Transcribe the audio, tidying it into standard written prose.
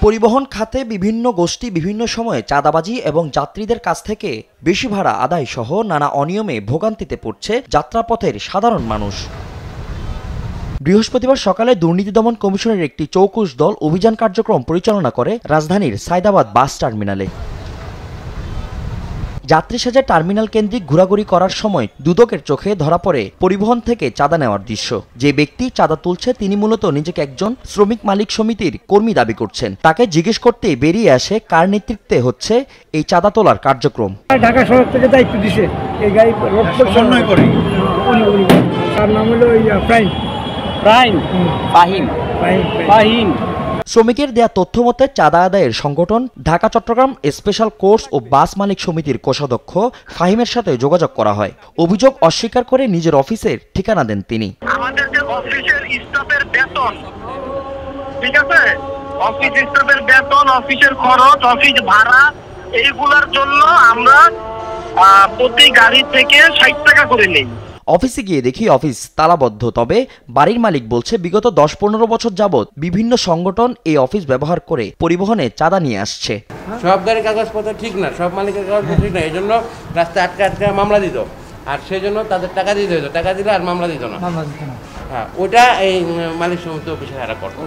পরিবহন খাতে বিভিন্ন গোষ্ঠী বিভিন্ন সময়ে চাঁদাবাজি এবং যাত্রীদের কাছ থেকে বেশি ভাড়া আদায় সহ নানা অনিয়মে ভোগান্তিতে পড়ছে যাত্রাপথের সাধারণ মানুষ। বৃহস্পতিবার সকালে দুর্নীতি দমন কমিশনের একটি চৌকুশ দল অভিযান কার্যক্রম পরিচালনা করে রাজধানীর সায়দাবাদ বাস টার্মিনালে। যাত্রী সাজা টার্মিনাল কেন্দ্রিক ঘোরাঘুরি করার সময় দুদকের চোখে ধরা পড়ে পরিবহন থেকে চাঁদা নেওয়ার দৃশ্য। যে ব্যক্তি চাঁদা তুলছে তিনি মূলত নিজেকে একজন শ্রমিক মালিক সমিতির কর্মী দাবি করছেন। তাকে জিজ্ঞেস করতে বেরিয়ে আসে কার নেতৃত্বে হচ্ছে এই চাঁদা তোলার কার্যক্রম। ঢাকা শহর থেকে দায়িত্ব দিছে এই গাড়ি সমন্বয় করে। তার নাম হলো ফাহিম। শ্রমিকের দেয়া তথ্য মতে চাঁদা আদায়ের সংগঠন ঢাকা চট্টগ্রাম স্পেশাল কোর্স ও বাস মালিক সমিতির কোষাধ্যক্ষ ফাহিমের সাথে যোগাযোগ করা হয়। অভিযোগ অস্বীকার করে নিজের অফিসের ঠিকানা দেন তিনি। আমাদের যে অফিসের স্টাফের বেতন, ঠিক আছে, অফিস স্টাফের বেতন, অফিসের খরচ, অফিস ভাড়া, এইগুলোর জন্য আমরা প্রতি গাড়ি থেকে 60 টাকা করে নেই। অফিসে গিয়ে দেখি অফিস তালাবদ্ধ, তবে বাড়ির মালিক বলছে বিগত 10-15 বছর যাবৎ বিভিন্ন সংগঠন এই অফিস ব্যবহার করে পরিবহনে চাঁদা নিয়ে আসছে। সব গাড়ির কাগজপত্র ঠিক না, সব মালিকের কাগজপত্র ঠিক না, এই জন্য রাস্তায় আটকে মামলা দিত, আর সেই জন্য তাদের টাকা দিতে হতো, টাকা দিলে আর মামলা দিত না। হ্যাঁ, ওটা এই মালিক সমিতি অফিসে হারা করতো।